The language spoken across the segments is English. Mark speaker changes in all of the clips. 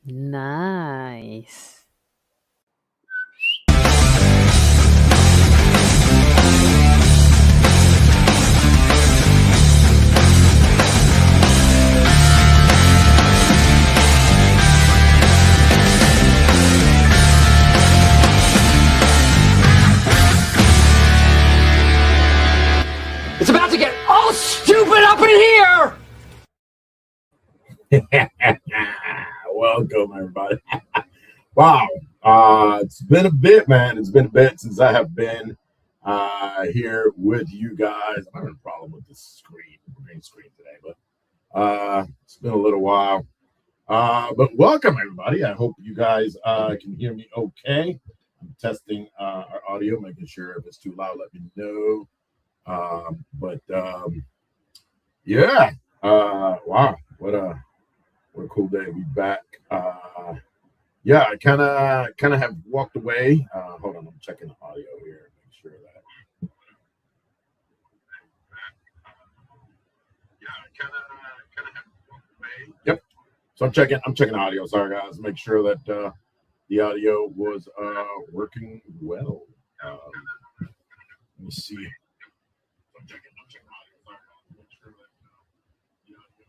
Speaker 1: Nice.
Speaker 2: It's about to get all stupid up in here!
Speaker 3: Welcome, everybody. Wow. It's been a bit, man. It's been a bit since I have been here with you guys. I'm having a problem with this green screen today, but it's been a little while. But welcome, everybody. I hope you guys can hear me okay. I'm testing our audio, making sure if it's too loud, let me know. Yeah. Wow. What a cool day to be back. Yeah, I kind of have walked away. Hold on, I'm checking the audio here. Make sure that. Yeah, I kind of have walked away. Yep. So I'm checking the audio. Sorry, guys. Make sure that the audio was working well. Let me see. I'm checking audio. Sorry, guys. Make sure that the audio.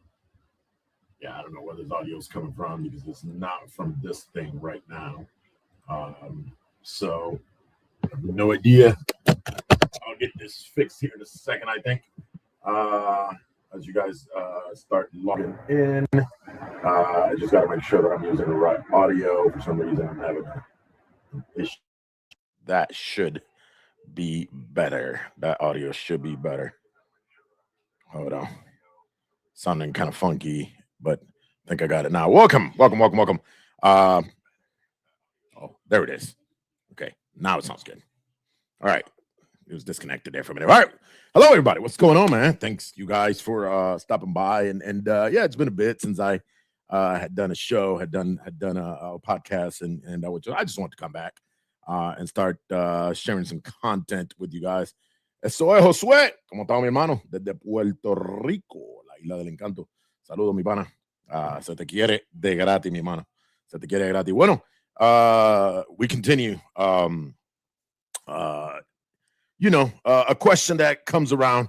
Speaker 3: Yeah, I don't know where this audio is coming from because it's not from this thing right now. So I have no idea. I'll get this fixed here in a second, I think. As you guys start logging in, I just got to make sure that I'm using the right audio. For some reason, I'm having an issue. That should be better. That audio should be better. Hold on. Sounding kind of funky, but I think I got it now. Welcome. Oh, there it is. Okay, now it sounds good. All right. It was disconnected there for a minute. All right. Hello, everybody. What's going on, man? Thanks, you guys, for stopping by. And yeah, it's been a bit since I had done a show, had done a podcast, and I just want to come back and start sharing some content with you guys. Eso es Josué. ¿Cómo está mi hermano? Desde Puerto Rico, la isla del encanto. Saludos, mi pana. Se te quiere de gratis, mi hermano. Se te quiere de gratis. Bueno, we continue. A question that comes around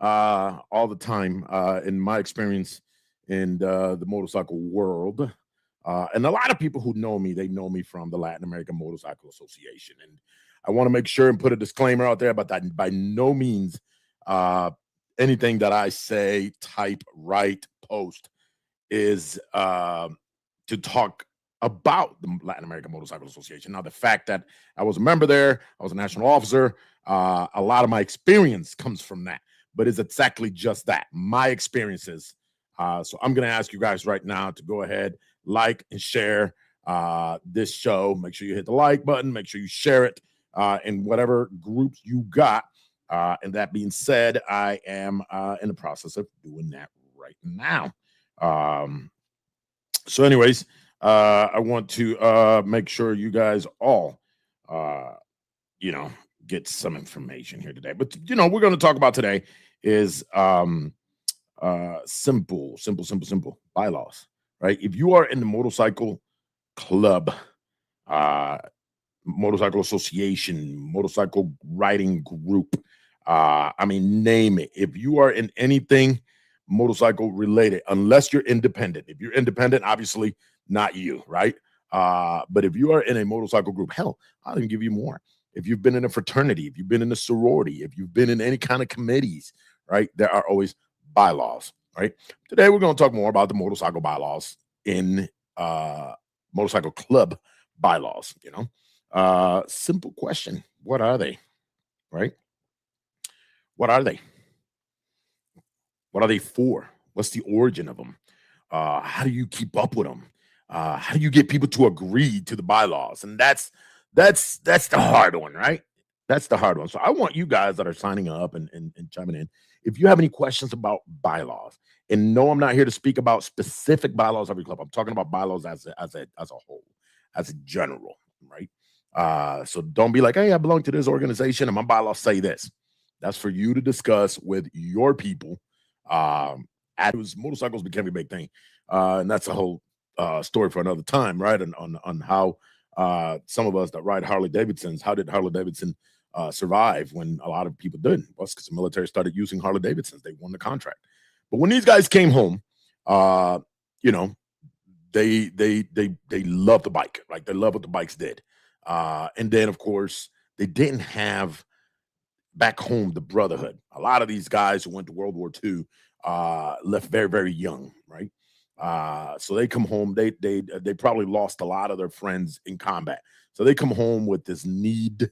Speaker 3: all the time in my experience in the motorcycle world. And a lot of people who know me, they know me from the Latin American Motorcycle Association. And I want to make sure and put a disclaimer out there about that. By no means anything that I say, type, write, post is to talk about the Latin American Motorcycle Association. Now, the fact that I was a member there, I was a national officer, a lot of my experience comes from that, but it's exactly just that, my experiences. So I'm going to ask you guys right now to go ahead, like and share this show. Make sure you hit the like button. Make sure you share it in whatever groups you got. And that being said, I am in the process of doing that right now. So anyways, I want to make sure you guys all, get some information here today. But, we're going to talk about today is simple bylaws, right? If you are in the motorcycle club, motorcycle association, motorcycle riding group, name it. If you are in anything motorcycle related, unless you're independent. If you're independent, obviously not you, right? But if you are in a motorcycle group, hell, I'll even give you more. If you've been in a fraternity, if you've been in a sorority, if you've been in any kind of committees, right, there are always bylaws, right? Today, we're going to talk more about the motorcycle bylaws in motorcycle club bylaws, simple question. What are they, right? What are they? What are they for? What's the origin of them? How do you keep up with them? How do you get people to agree to the bylaws? And that's the hard one, right? That's the hard one. So I want you guys that are signing up and chiming in, if you have any questions about bylaws, and no, I'm not here to speak about specific bylaws of your club. I'm talking about bylaws as a whole, as a general, right? So don't be like, hey, I belong to this organization and my bylaws say this. That's for you to discuss with your people. As motorcycles became a big thing, and that's a whole story for another time, right? On how some of us that ride Harley Davidsons, how did Harley Davidson survive when a lot of people didn't? Well, because the military started using Harley Davidsons. They won the contract. But when these guys came home, you know, they love the bike, right? They love what the bikes did. And then of course they didn't have back home the brotherhood. A lot of these guys who went to World War II left very, very young, right? So they come home, they probably lost a lot of their friends in combat. So they come home with this need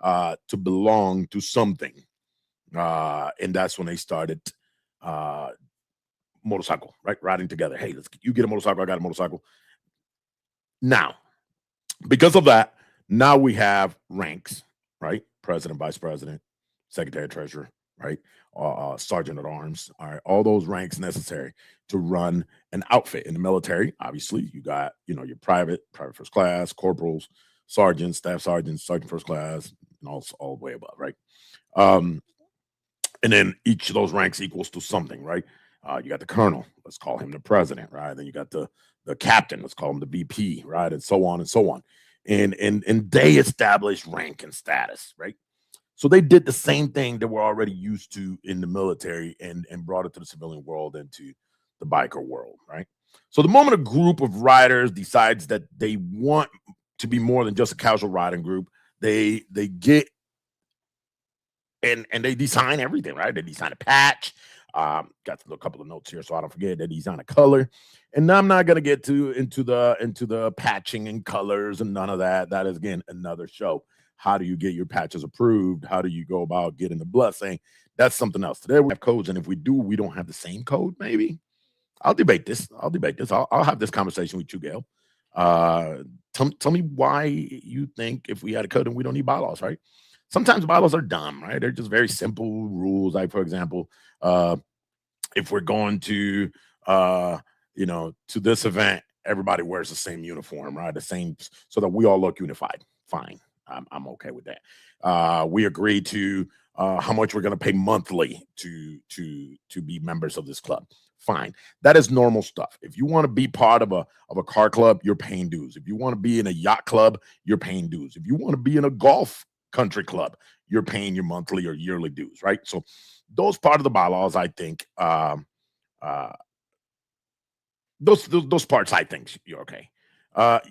Speaker 3: to belong to something. And that's when they started motorcycle, right? Riding together. Hey, you get a motorcycle, I got a motorcycle. Now, because of that, now we have ranks, right? President, vice president, secretary, treasurer, right? Sergeant at arms, all right? All those ranks necessary to run an outfit in the military. Obviously, you got, your private first class, corporals, sergeants, staff sergeants, sergeant first class, and all the way above, right? And then each of those ranks equals to something, right? You got the colonel, let's call him the president, right? Then you got the captain, let's call him the VP, right? And so on and so on. And they established rank and status, right? So they did the same thing that we're already used to in the military and brought it to the civilian world and to the biker world, right? So the moment a group of riders decides that they want to be more than just a casual riding group, they get and they design everything, right? They design a patch. Got a couple of notes here so I don't forget. They design a color, and I'm not gonna get into the patching and colors and none of that. That is again another show. How do you get your patches approved? How do you go about getting the blessing? That's something else. Today we have codes, and if we don't have the same code. Maybe I'll debate this. I'll have this conversation with you, Gail. Tell me why you think if we had a code and we don't need bylaws, right? Sometimes bylaws are dumb, right? They're just very simple rules. Like, for example, if we're going to, to this event, everybody wears the same uniform, right? The same, so that we all look unified. Fine, I'm okay with that. We agree to how much we're going to pay monthly to be members of this club. Fine, that is normal stuff. If you want to be part of a car club, you're paying dues. If you want to be in a yacht club, you're paying dues. If you want to be in a golf country club, you're paying your monthly or yearly dues, right? So those part of the bylaws, I think, those parts, I think you're okay.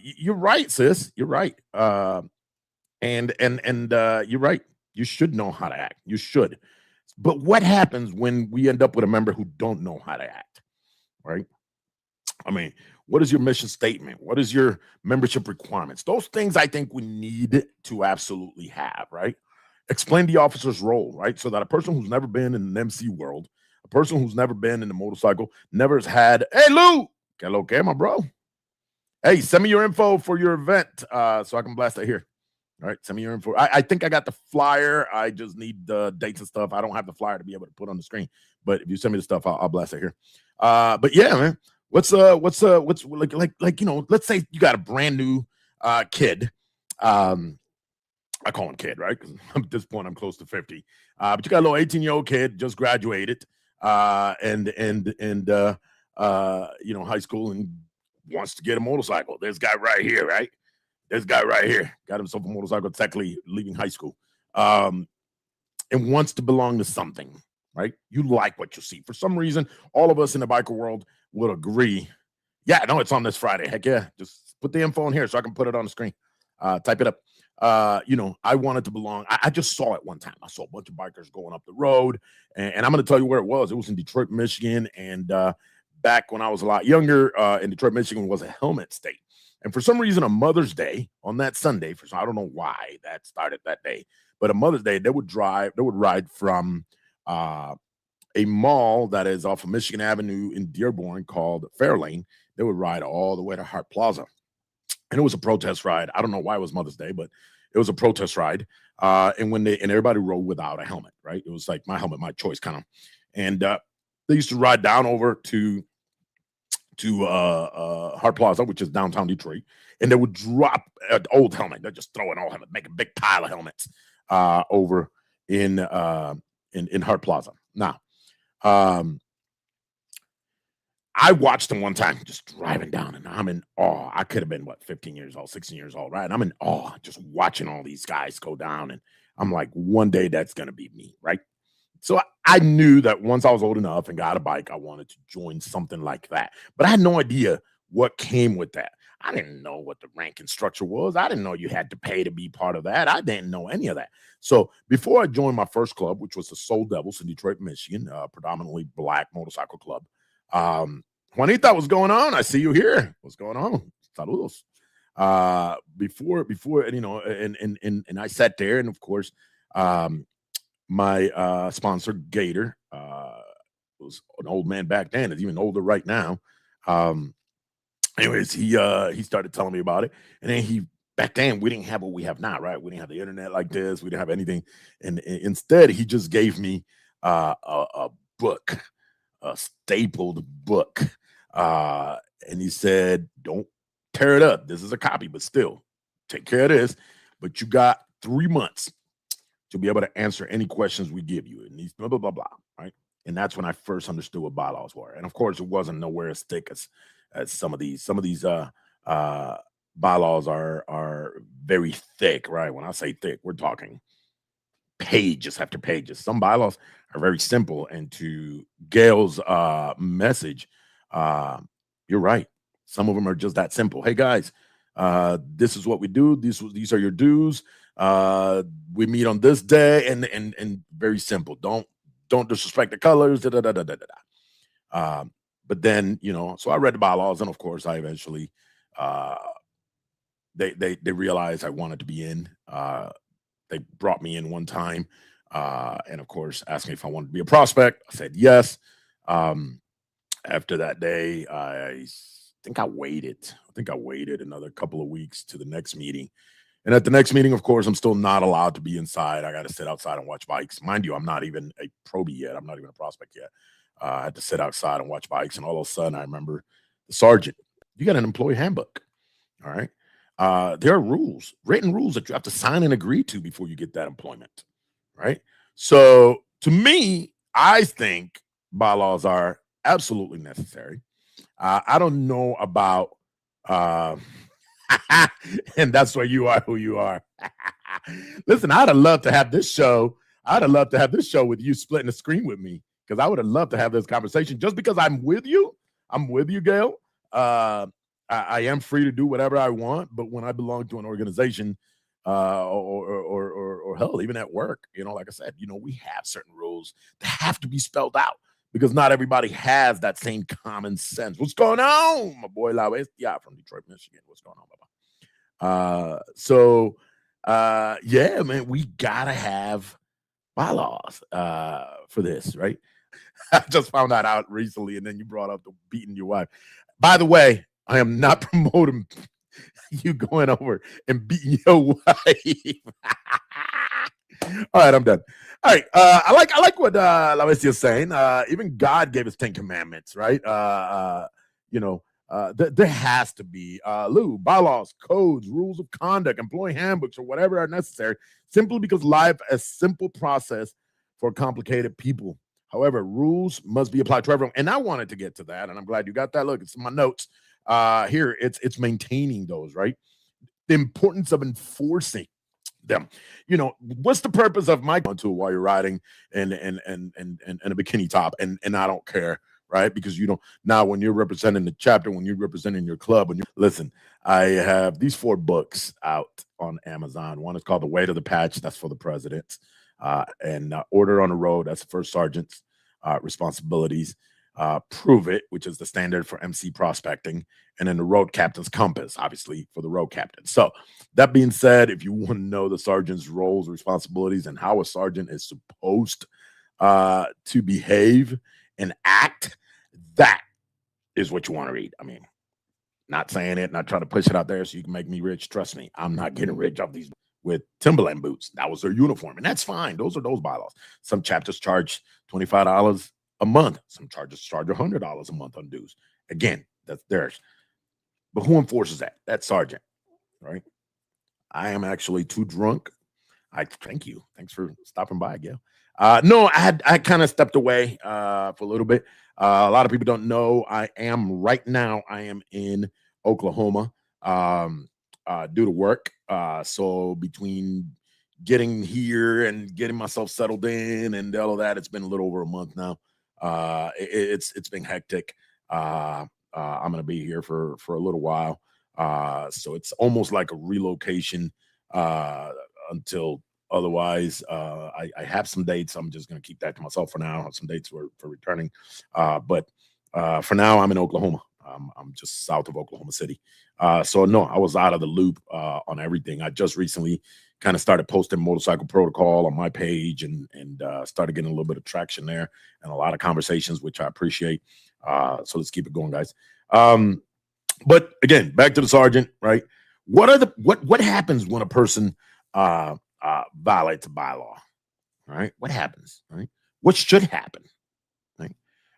Speaker 3: You're right, sis. You're right. And you're right. You should know how to act. You should. But what happens when we end up with a member who don't know how to act, right? I mean, what is your mission statement? What is your membership requirements? Those things I think we need to absolutely have, right? Explain the officer's role, right? So that a person who's never been in an MC world, a person who's never been in the motorcycle, never has had, hey, Lou, hello, okay, my bro. Hey, send me your info for your event so I can blast it here. All right, send me your info. I think I got the flyer. I just need the dates and stuff. I don't have the flyer to be able to put on the screen. But if you send me the stuff, I'll blast it here. But yeah, man. What's let's say you got a brand new kid. I call him kid, right? Because at this point I'm close to 50. But you got a little 18-year-old kid, just graduated, and high school and wants to get a motorcycle. This guy right here, right? This guy right here got himself a motorcycle, technically leaving high school, and wants to belong to something, right? You like what you see. For some reason, all of us in the biker world would agree. Yeah, no, it's on this Friday. Heck yeah. Just put the info in here so I can put it on the screen. Type it up. I wanted to belong. I just saw it one time. I saw a bunch of bikers going up the road, and I'm going to tell you where it was. It was in Detroit, Michigan. And back when I was a lot younger, in Detroit, Michigan was a helmet state. And for some reason, on Mother's Day, on that Sunday, I don't know why that started that day, but on Mother's Day, they would ride from a mall that is off of Michigan Avenue in Dearborn called Fairlane. They would ride all the way to Hart Plaza. And it was a protest ride. I don't know why it was Mother's Day, but it was a protest ride. And everybody rode without a helmet, right? It was like my helmet, my choice, kind of. And they used to ride down over to Hart Plaza, which is downtown Detroit, and they would drop an old helmet. They're just throwing old helmet, make a big pile of helmets over in Hart Plaza. Now, I watched him one time just driving down, and I'm in awe. I could have been what, 15 years old, 16 years old, right? And I'm in awe just watching all these guys go down, and I'm like, one day that's gonna be me, right? So I knew that once I was old enough and got a bike, I wanted to join something like that. But I had no idea what came with that. I didn't know what the ranking structure was. I didn't know you had to pay to be part of that. I didn't know any of that. So before I joined my first club, which was the Soul Devils in Detroit, Michigan, predominantly black motorcycle club. Juanita, what's going on? I see you here. What's going on? Saludos. Before, and and I sat there, and of course, my sponsor Gator was an old man back then, is even older right now. Anyways, he started telling me about it, and then he back then we didn't have what we have now, right? We didn't have the internet like this. We didn't have anything, and instead he just gave me a book, a stapled book, and he said, "Don't tear it up. This is a copy, but still, take care of this. But you got 3 months to be able to answer any questions we give you, and these blah blah blah blah." Right, and that's when I first understood what bylaws were, and of course, it wasn't nowhere as thick as some of these. Some of these bylaws are very thick, right? When I say thick, we're talking pages after pages. Some bylaws are very simple, and to Gail's message, you're right. Some of them are just that simple. Hey guys, this is what we do. These are your dues. We meet on this day, and very simple. Don't disrespect the colors. Da, da, da, da, da, da. But then, so I read the bylaws, and of course, I eventually they realized I wanted to be in. They brought me in one time, and of course, asked me if I wanted to be a prospect. I said yes. After that day, I think I waited. Another couple of weeks to the next meeting. And at the next meeting, of course, I'm still not allowed to be inside. I got to sit outside and watch bikes. Mind you, I'm not even a probie yet. I'm not even a prospect yet. I had to sit outside and watch bikes. And all of a sudden, I remember the sergeant, you got an employee handbook. All right. There are rules, written rules that you have to sign and agree to before you get that employment. Right. So to me, I think bylaws are absolutely necessary. I don't know about, and that's why you are who you are. Listen, I'd have loved to have this show. With you splitting the screen with me, because I would have loved to have this conversation. Just because I'm with you, Gail. I am free to do whatever I want, but when I belong to an organization, or hell, even at work, like I said, we have certain rules that have to be spelled out, because not everybody has that same common sense. What's going on, my boy BYLAWS? Yeah, from Detroit, Michigan. What's going on, Baba? Yeah, man, we gotta have bylaws for this, right? I just found that out recently, and then you brought up the beating your wife. By the way, I am not promoting you going over and beating your wife. All right, I'm done. All right, I like what BYLAWS is saying. Even God gave us 10 commandments, right? There has to be bylaws, codes, rules of conduct, employee handbooks, or whatever are necessary, simply because life is a simple process for complicated people. However, rules must be applied to everyone. And I wanted to get to that, and I'm glad you got that. Look, it's in my notes. Here, it's maintaining those, right? The importance of enforcing them. What's the purpose of my tool while you're riding and a bikini top, and I don't care, right? Because now when you're representing the chapter, when you're representing your club, listen, I have these 4 books out on Amazon. One is called The Weight of the Patch, that's for the presidents, and Order on the Road, that's the first sergeant's responsibilities. Prove It, which is the standard for MC prospecting, and then the Road Captain's Compass, obviously for the road captain. So that being said, if you want to know the sergeant's roles, responsibilities, and how a sergeant is supposed to behave and act, that is what you want to read. I mean, not saying it, not trying to push it out there so you can make me rich. Trust me, I'm not getting rich off these with Timberland boots. That was their uniform, and that's fine. Those are those bylaws. Some chapters charge $25 a month. Some charges charge $100 a month on dues. Again, that's theirs. But who enforces that? That sergeant, right? I am actually too drunk. I thank you. Thanks for stopping by, Gail. No, I kind of stepped away for a little bit. A lot of people don't know I am right now. I am in Oklahoma due to work. So between getting here and getting myself settled in and all of that, it's been a little over a month now. It's been hectic. I'm gonna be here for a little while. So it's almost like a relocation until otherwise. I have some dates. I'm just going to keep that to myself for now. I have some dates for returning. But for now, I'm in Oklahoma. I'm just south of Oklahoma City. So no, I was out of the loop on everything. I just recently kind of started posting motorcycle protocol on my page and started getting a little bit of traction there and a lot of conversations, which I appreciate. So let's keep it going, guys. But again, back to the sergeant, right? What happens when a person violates a bylaw, right? What happens, right? What should happen, right?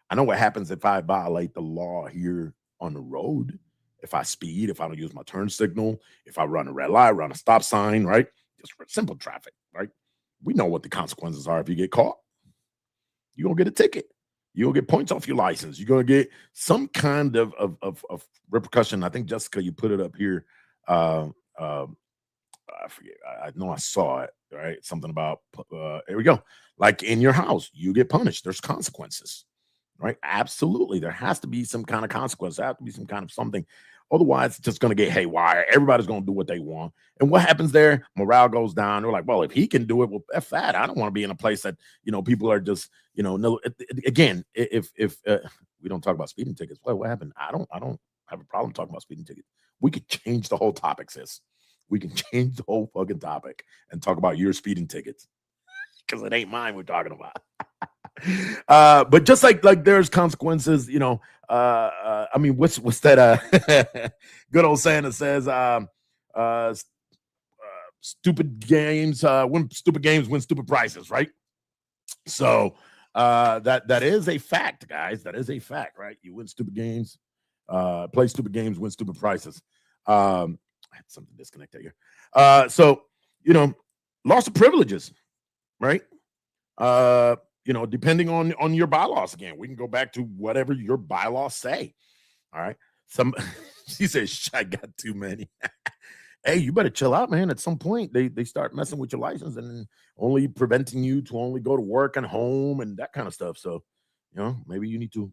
Speaker 3: I know what happens if I violate the law here on the road. If I speed, if I don't use my turn signal, if I run a red light, run a stop sign, right? Just for simple traffic, right? We know what the consequences are if you get caught. You're gonna get a ticket. You're gonna get points off your license. You're gonna get some kind of repercussion. I think Jessica, you put it up here. I forget. I know I saw it. Right, something about here we go. Like in your house, you get punished. There's consequences, right? Absolutely, there has to be some kind of consequence. There has to be some kind of something. Otherwise, it's just going to get haywire. Everybody's going to do what they want, and what happens there? Morale goes down. They're like, well, if he can do it, well, F that. I don't want to be in a place that people are just no. Again, if we don't talk about speeding tickets, well, what happened? I don't have a problem talking about speeding tickets. We could change the whole topic, sis. We can change the whole fucking topic and talk about your speeding tickets because it ain't mine we're talking about. But just like there's consequences, I mean, what's that good old saying that says stupid games win stupid prizes, right? So that is a fact, guys. That is a fact, right? You win stupid games, play stupid games, win stupid prizes. I had something disconnected here. So, loss of privileges, right? Depending on your bylaws again, we can go back to whatever your bylaws say. All right. She says, I got too many. Hey, you better chill out, man. At some point, they start messing with your license and only preventing you to only go to work and home and that kind of stuff. So, maybe you need to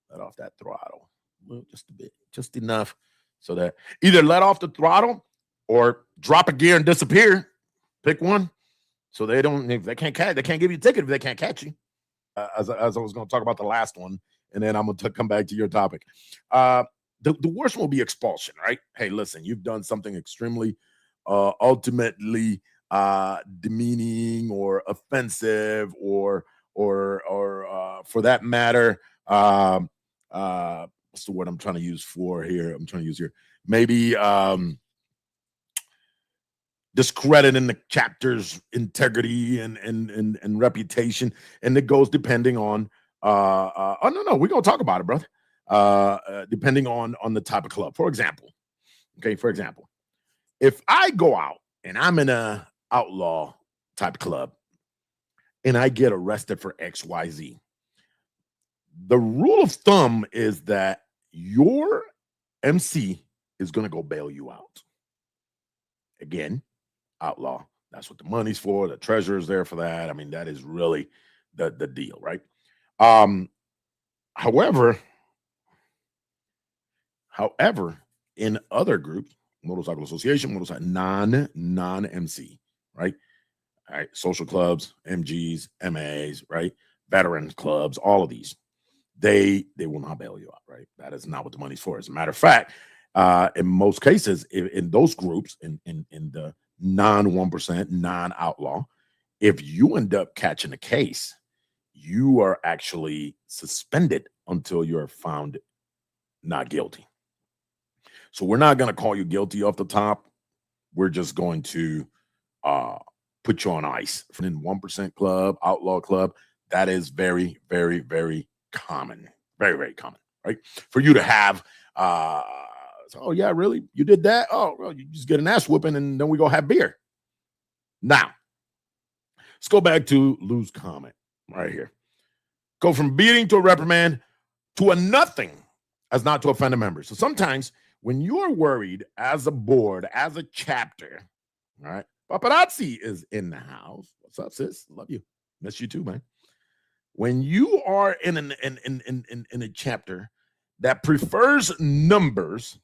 Speaker 3: let off that throttle. Well, just a bit, just enough. So that either let off the throttle or drop a gear and disappear. Pick one. So they can't give you a ticket if they can't catch you. As I was going to talk about the last one, and then I'm going to come back to your topic. The worst will be expulsion, right? Hey, listen, you've done something extremely ultimately demeaning or offensive or for that matter, what's the word I'm trying to use here? Maybe discrediting the chapter's integrity and reputation, and it goes depending on we're gonna talk about it, brother. Depending on the type of club. For example, if I go out and I'm in a outlaw type club and I get arrested for XYZ, the rule of thumb is that your MC is going to go bail you out. Again, outlaw. That's what the money's for. The treasurer's there for that. I mean, that is really the deal, right? However, in other groups, motorcycle association, non-MC, right? All right, social clubs, MGs, MAs, right? Veterans clubs, all of these. They will not bail you out, right? That is not what the money's for. As a matter of fact, in most cases, in those groups, in the non-1%, non-outlaw, if you end up catching a case, you are actually suspended until you're found not guilty. So we're not going to call you guilty off the top. We're just going to put you on ice. In 1% club, outlaw club, that is very, very, very common. Very, very common, right? For you to have, oh yeah, really? You did that? Oh, well, you just get an ass whooping and then we go have beer. Now, Let's go back to Lou's comment right here. Go from beating to a reprimand to a nothing as not to offend a member. So sometimes when you are worried as a board, as a chapter, all right, Paparazzi is in the house. What's up, sis? Love you. Miss you too, man. When you are in a chapter that prefers numbers,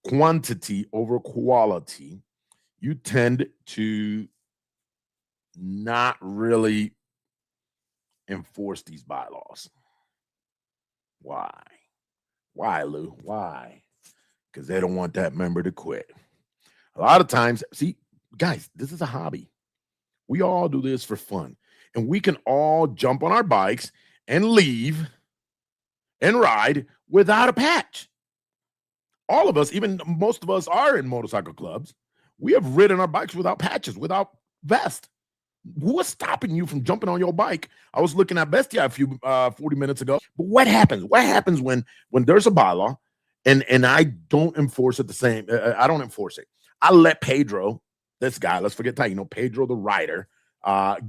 Speaker 3: quantity over quality, you tend to not really enforce these bylaws. Why? Why, Lou? Why? Because they don't want that member to quit. A lot of times, see, guys, this is a hobby. We all do this for fun. And we can all jump on our bikes and leave and ride without a patch. All of us, even most of us are in motorcycle clubs. We have ridden our bikes without patches, without vest. What's stopping you from jumping on your bike? I was looking at Bestia a few 40 minutes ago. But what happens? What happens when there's a bylaw and I don't enforce it the same? I don't enforce it. I let Pedro, this guy, let's forget Taino, Pedro the rider,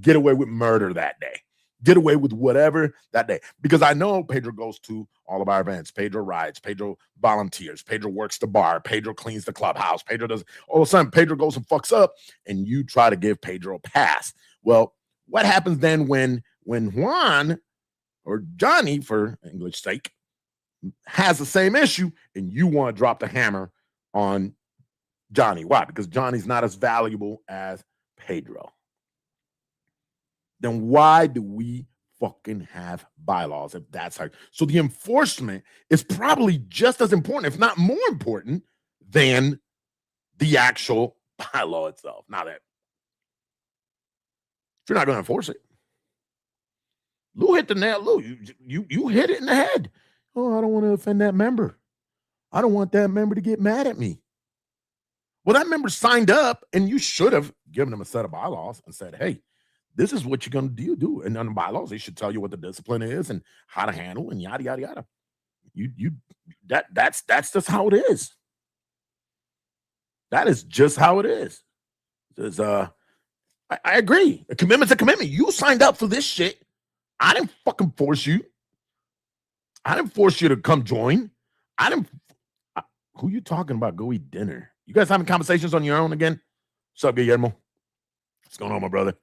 Speaker 3: get away with murder that day. Get away with whatever that day. Because I know Pedro goes to all of our events. Pedro rides. Pedro volunteers. Pedro works the bar. Pedro cleans the clubhouse. Pedro does. All of a sudden, Pedro goes and fucks up, and you try to give Pedro a pass. Well, what happens then when Juan or Johnny, for English sake, has the same issue, and you want to drop the hammer on Johnny? Why? Because Johnny's not as valuable as Pedro. Then why do we fucking have bylaws if that's how? So the enforcement is probably just as important, if not more important, than the actual bylaw itself. Now that if you're not going to enforce it, Lou hit the nail. Lou, you hit it in the head. Oh, I don't want to offend that member. I don't want that member to get mad at me. Well, that member signed up, and you should have given them a set of bylaws and said, hey, this is what you're going to do. And on the bylaws, they should tell you what the discipline is and how to handle and yada, yada, yada. That's just how it is. That is just how it is. I agree. A commitment's a commitment. You signed up for this shit. I didn't fucking force you. I didn't force you to come join. Who you talking about? Go eat dinner. You guys having conversations on your own again? What's up, Guillermo? What's going on, my brother?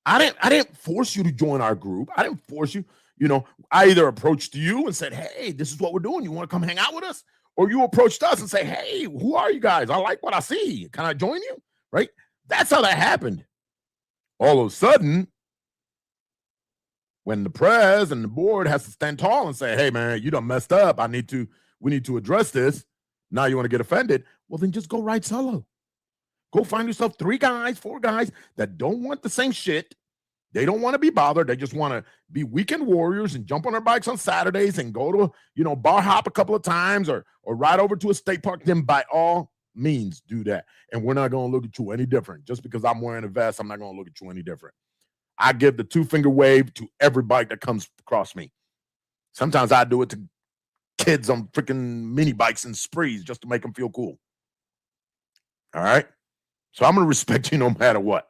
Speaker 3: I didn't force you to join our group. I didn't force you. You know, I either approached you and said, hey, this is what we're doing. You want to come hang out with us? Or you approached us and say, hey, who are you guys? I like what I see. Can I join you? Right? That's how that happened. All of a sudden, when the press and the board has to stand tall and say, hey, man, you done messed up. We need to address this. Now you want to get offended? Well, then just go ride solo. Go find yourself 3 guys, 4 guys that don't want the same shit. They don't want to be bothered. They just want to be weekend warriors and jump on their bikes on Saturdays and go to, bar hop a couple of times or ride over to a state park. Then by all means, do that. And we're not going to look at you any different. Just because I'm wearing a vest, I'm not going to look at you any different. I give the 2-finger wave to every bike that comes across me. Sometimes I do it to kids on freaking mini bikes and sprees just to make them feel cool. All right? So I'm going to respect you no matter what.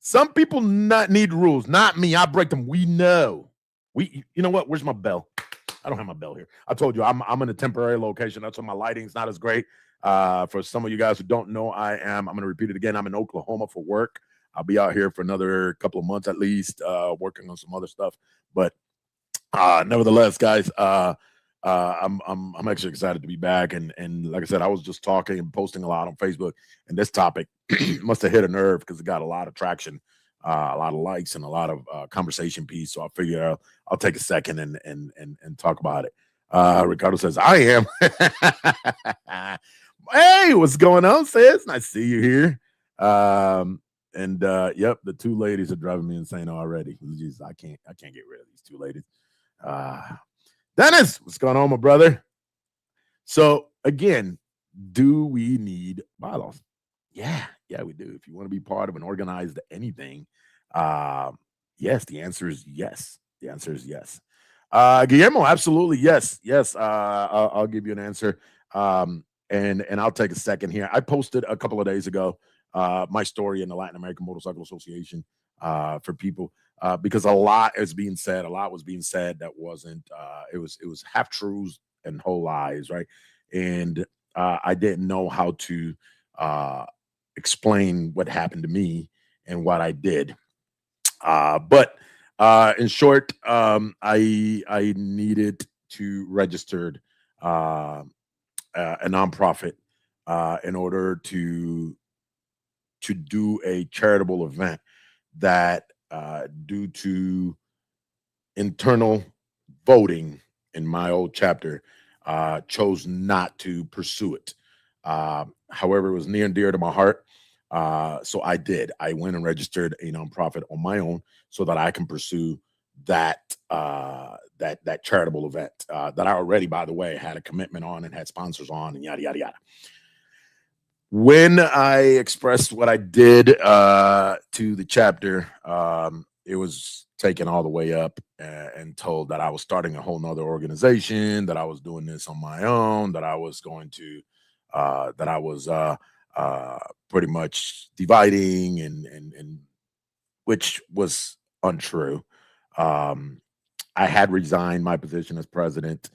Speaker 3: Some people not need rules, not me. I break them. We know. You know what? Where's my bell? I don't have my bell here. I told you I'm in a temporary location. That's why my lighting's not as great. For some of you guys who don't know, I'm going to repeat it again. I'm in Oklahoma for work. I'll be out here for another couple of months at least, working on some other stuff. But nevertheless, guys, I'm actually excited to be back. And like I said, I was just talking and posting a lot on Facebook, and this topic must have hit a nerve because it got a lot of traction, a lot of likes, and a lot of conversation piece. So I figure I'll take a second and talk about it. Ricardo says, I am. Hey, what's going on, sis? Nice to see you here. Yep, the 2 ladies are driving me insane already. Jeez, I can't get rid of these 2 ladies. Dennis, what's going on, my brother? So again, do we need bylaws? Yeah, we do. If you want to be part of an organized anything, yes, the answer is yes. The answer is yes. Guillermo, absolutely yes. I'll give you an answer. And I'll take a second here. I posted a couple of days ago my story in the Latin American Motorcycle Association for people because a lot is being said. A lot was being said that wasn't. It was half truths and whole lies, right? And I didn't know how to explain what happened to me and what I did. But in short, I needed to register uh, a nonprofit in order to do a charitable event that, due to internal voting in my old chapter, chose not to pursue it. However, it was near and dear to my heart. So I did. I went and registered a nonprofit on my own so that I can pursue that charitable event that I already, by the way, had a commitment on and had sponsors on and yada yada yada. When I expressed what I did to the chapter, it was taken all the way up and told that I was starting a whole nother organization, that I was doing this on my own, that I was going to, that I was pretty much dividing and which was untrue. Um, I had resigned my position as president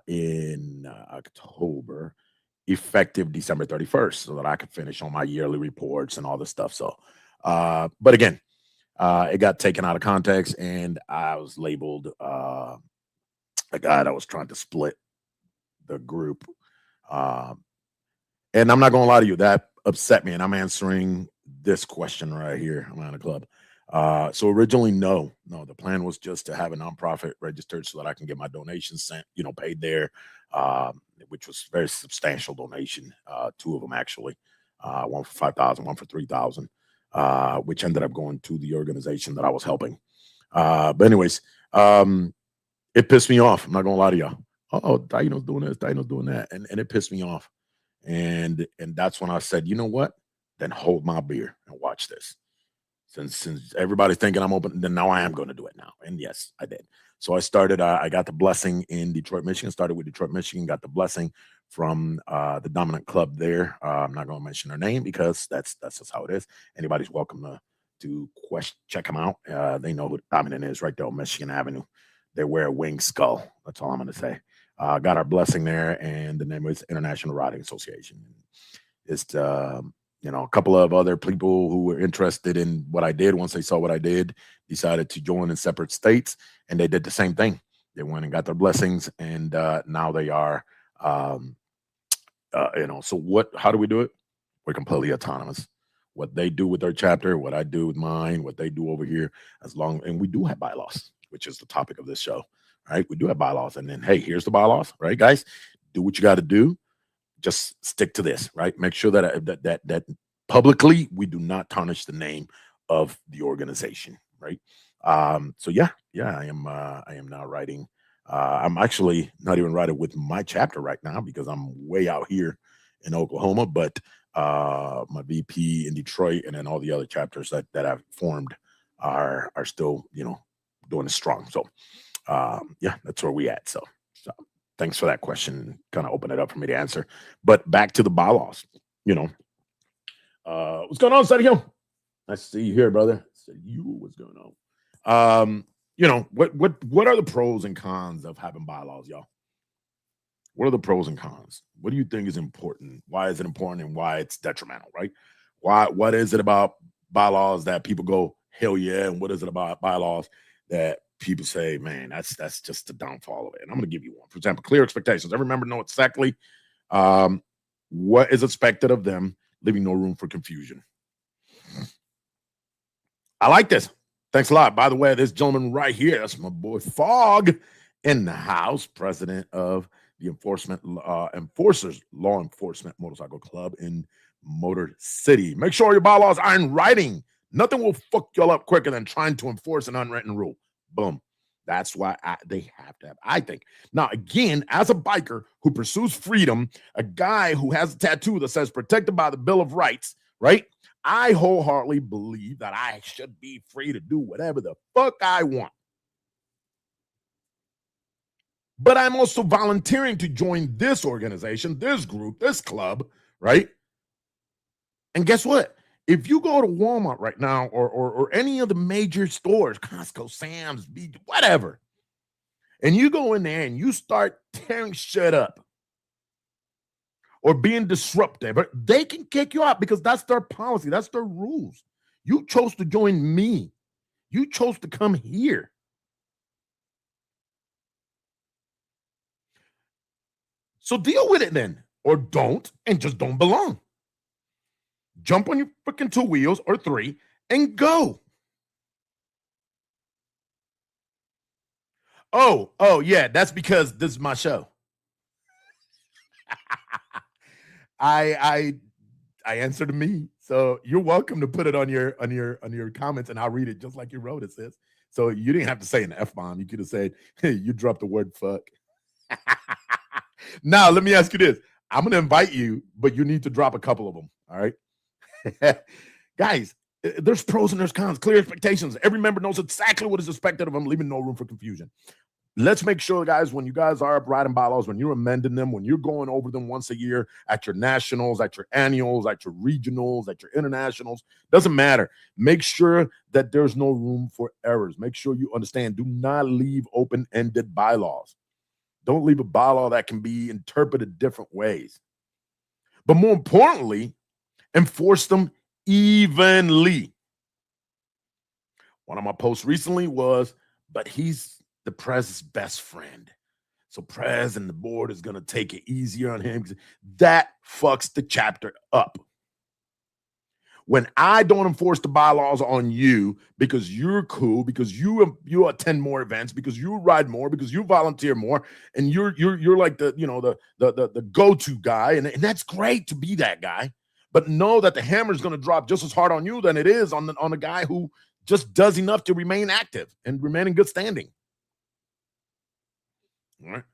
Speaker 3: in October, effective December 31st, so that I could finish on my yearly reports and all this stuff. So, but again, it got taken out of context, and I was labeled a guy that was trying to split the group. Uh, and I'm not gonna lie to you, that upset me, and I'm answering this question right here. I'm on the club. So originally, no, the plan was just to have a nonprofit registered so that I can get my donations sent, paid there, which was very substantial donation. Two of them actually, one for 5,000, one for 3,000, which ended up going to the organization that I was helping. But anyways, it pissed me off. I'm not gonna lie to y'all. Oh, Dino's doing this, Dino's doing that, and it pissed me off. And that's when I said, you know what? Then hold my beer and watch this. Since everybody's thinking I'm open, then now I am going to do it now. And yes, I did. So I started. I got the blessing in Detroit, Michigan. Started with Detroit, Michigan. Got the blessing from the dominant club there. I'm not going to mention their name because that's just how it is. Anybody's welcome to check them out. They know who dominant is right there on Michigan Avenue. They wear a winged skull. That's all I'm going to say. Got our blessing there, and the name is International Riding Association. It's a couple of other people who were interested in what I did. Once they saw what I did, decided to join in separate states, and they did the same thing. They went and got their blessings, and now they are, So how do we do it? We're completely autonomous. What they do with their chapter, what I do with mine, what they do over here, and we do have bylaws, which is the topic of this show. Right? We do have bylaws, and then hey, here's the bylaws, right, guys? Do what you got to do. Just stick to this, right? Make sure that publicly we do not tarnish the name of the organization, right? So yeah, I am now writing. I'm actually not even writing with my chapter right now because I'm way out here in Oklahoma, but my VP in Detroit and then all the other chapters that I've formed are still doing it strong. So yeah, that's where we at. So thanks for that question. Kind of open it up for me to answer. But back to the bylaws. What's going on, Sergio? Nice to see you here, brother. What's going on? What are the pros and cons of having bylaws, y'all? What are the pros and cons? What do you think is important? Why is it important and why it's detrimental, right? What is it about bylaws that people go, hell yeah, and what is it about bylaws that people say, man, that's just the downfall of it? And I'm going to give you one. For example, clear expectations. Every member know exactly what is expected of them, leaving no room for confusion. I like this. Thanks a lot. By the way, this gentleman right here, that's my boy Fog in the house, president of the Law Enforcement Motorcycle Club in Motor City. Make sure your bylaws are in writing. Nothing will fuck y'all up quicker than trying to enforce an unwritten rule. Boom. That's why they have to have, I think. Now, again, as a biker who pursues freedom, a guy who has a tattoo that says protected by the Bill of Rights, right? I wholeheartedly believe that I should be free to do whatever the fuck I want. But I'm also volunteering to join this organization, this group, this club, right? And guess what? If you go to Walmart right now or any of the major stores, Costco, Sam's, whatever, and you go in there and you start tearing shit up or being disruptive, they can kick you out because that's their policy. That's their rules. You chose to join me. You chose to come here. So deal with it then, or don't, and just don't belong. Jump on your freaking 2 wheels or 3 and go. Oh, yeah, that's because this is my show. I answer to me. So you're welcome to put it on your comments and I'll read it just like you wrote it, sis. So you didn't have to say an F-bomb. You could have said, hey, you dropped the word fuck. Now, let me ask you this. I'm going to invite you, but you need to drop a couple of them. All right. Guys, there's pros and there's cons, clear expectations. Every member knows exactly what is expected of them, leaving no room for confusion. Let's make sure, guys, when you guys are up writing bylaws, when you're amending them, when you're going over them once a year at your nationals, at your annuals, at your regionals, at your internationals, doesn't matter. Make sure that there's no room for errors. Make sure you understand. Do not leave open-ended bylaws. Don't leave a bylaw that can be interpreted different ways. But more importantly, enforce them evenly. One of my posts recently was, but he's the Prez's best friend. So Prez and the board is going to take it easier on him. That fucks the chapter up. When I don't enforce the bylaws on you because you're cool, because you attend more events, because you ride more, because you volunteer more, and you're like the go-to guy, and that's great to be that guy. But know that the hammer is going to drop just as hard on you than it is on the guy who just does enough to remain active and remain in good standing. All right.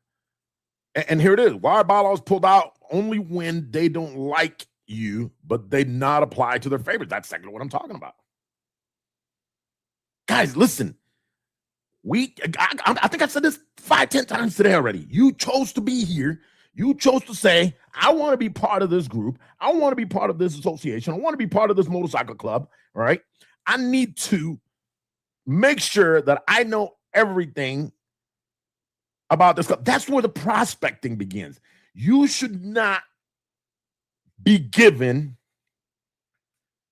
Speaker 3: And here it is. Why are bylaws pulled out only when they don't like you, but they not apply to their favorites? That's exactly what I'm talking about. Guys, listen. I think I said this 5-10 times today already. You chose to be here. You chose to say, I want to be part of this group. I want to be part of this association. I want to be part of this motorcycle club. All right. I need to make sure that I know everything about this club. That's where the prospecting begins. You should not be given,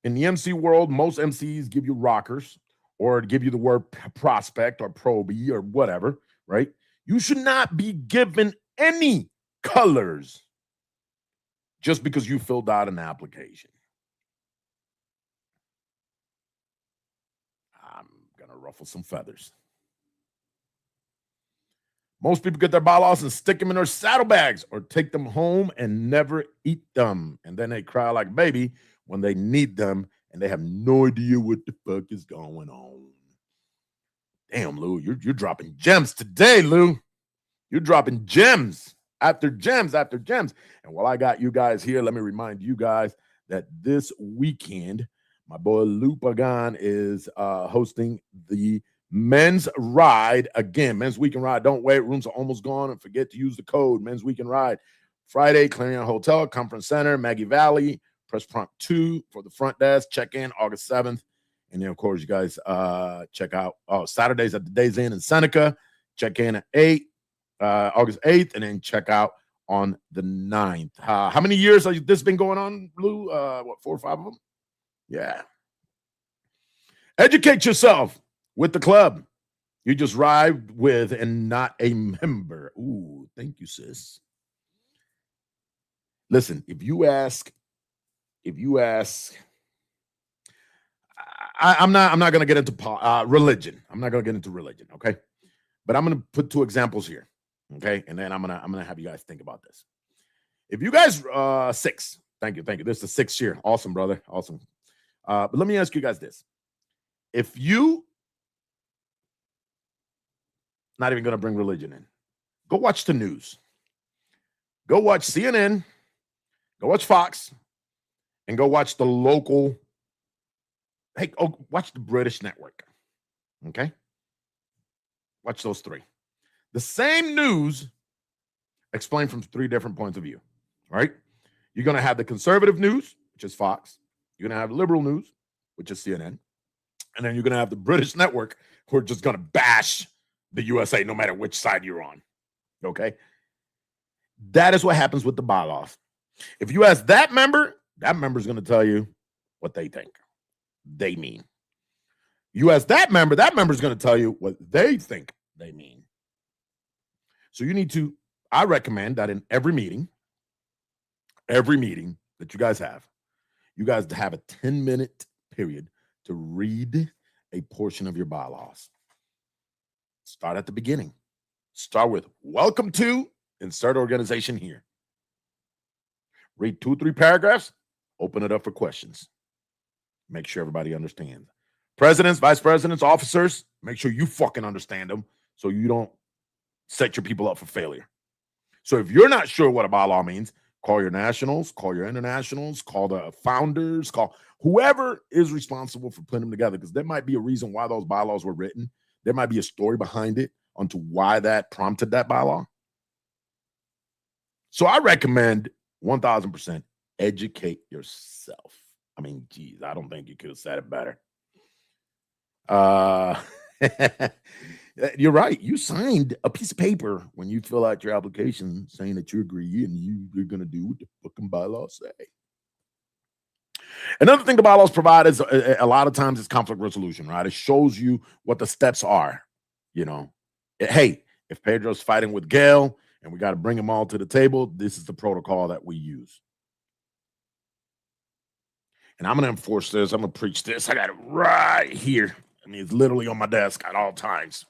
Speaker 3: in the MC world, most MCs give you rockers or give you the word prospect or probie or whatever, right? You should not be given any colors just because you filled out an application. I'm going to ruffle some feathers. Most people get their bylaws and stick them in their saddlebags or take them home and never eat them. And then they cry like a baby when they need them and they have no idea what the fuck is going on. Damn, Lou, you're dropping gems today, Lou. You're dropping gems after gems after gems. And while I got you guys here, let me remind you guys that this weekend, my boy Lou Pagan is hosting the Men's Ride. Again, Men's Weekend Ride. Don't wait. Rooms are almost gone. And forget to use the code Men's Weekend Ride. Friday, Clarion Hotel, Conference Center, Maggie Valley. Press prompt 2 for the front desk. Check in August 7th. And then, of course, you guys check out Saturdays at the Days Inn in Seneca. Check in at August 8th. And then check out on the 9th. How many years has this been going on, Lou? 4 or 5 of them? Yeah. Educate yourself with the club. You just ride with and not a member. Ooh, thank you, sis. Listen, if you ask, I'm not going to get into religion. I'm not going to get into religion, okay? But I'm going to put 2 examples here, okay? And then I'm gonna have you guys think about this. If you guys 6, thank you. This is the 6th year. Awesome, brother. Awesome. But let me ask you guys this: if you, not even going to bring religion in, go watch the news. Go watch CNN. Go watch Fox, and go watch the local. Hey, watch the British network. Okay? Watch those 3. The same news explained from 3 different points of view. All right? You're going to have the conservative news, which is Fox. You're going to have liberal news, which is CNN. And then you're going to have the British network who are just going to bash the USA no matter which side you're on. Okay? That is what happens with the bylaws. If you ask that member's going to tell you what they think they mean. You ask that member's going to tell you what they think they mean. So you need to, I recommend that in every meeting that you guys have a 10-minute period to read a portion of your bylaws. Start at the beginning. Start with welcome to insert organization here. Read 2-3 paragraphs, open it up for questions. Make sure everybody understands. Presidents, vice presidents, officers, make sure you fucking understand them so you don't set your people up for failure. So if you're not sure what a bylaw means, call your nationals, call your internationals, call the founders, call whoever is responsible for putting them together, because there might be a reason why those bylaws were written. There might be a story behind it onto why that prompted that bylaw. So I recommend 1,000% educate yourself. I mean, geez, I don't think you could have said it better. You're right. You signed a piece of paper when you fill out your application saying that you agree and you're going to do what the fucking bylaws say. Another thing the bylaws provide is a lot of times it's conflict resolution, right? It shows you what the steps are. Hey, if Pedro's fighting with Gail and we got to bring them all to the table, this is the protocol that we use. And I'm going to enforce this. I'm going to preach this. I got it right here. I mean, it's literally on my desk at all times.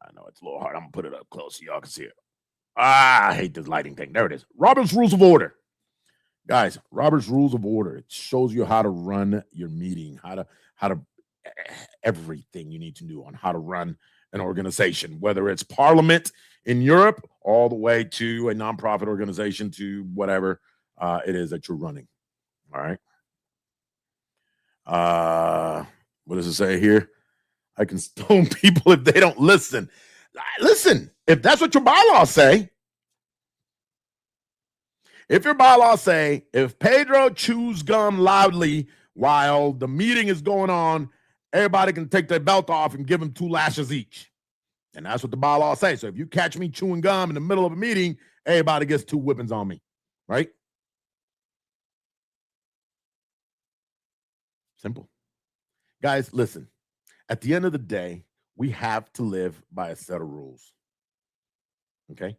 Speaker 3: I know it's a little hard. I'm going to put it up close so y'all can see it. I hate this lighting thing. There it is. Robert's Rules of Order. Guys, Robert's Rules of Order. It shows you how to run your meeting, how to everything you need to do on how to run an organization, whether it's Parliament in Europe all the way to a nonprofit organization to whatever it is that you're running. All right. What does it say here? I can stone people if they don't listen. Listen, if that's what your bylaws say. If your bylaws say, if Pedro chews gum loudly while the meeting is going on, everybody can take their belt off and give him 2 lashes each. And that's what the bylaws say. So if you catch me chewing gum in the middle of a meeting, everybody gets 2 whippings on me, right? Simple. Guys, listen. At the end of the day, we have to live by a set of rules. Okay?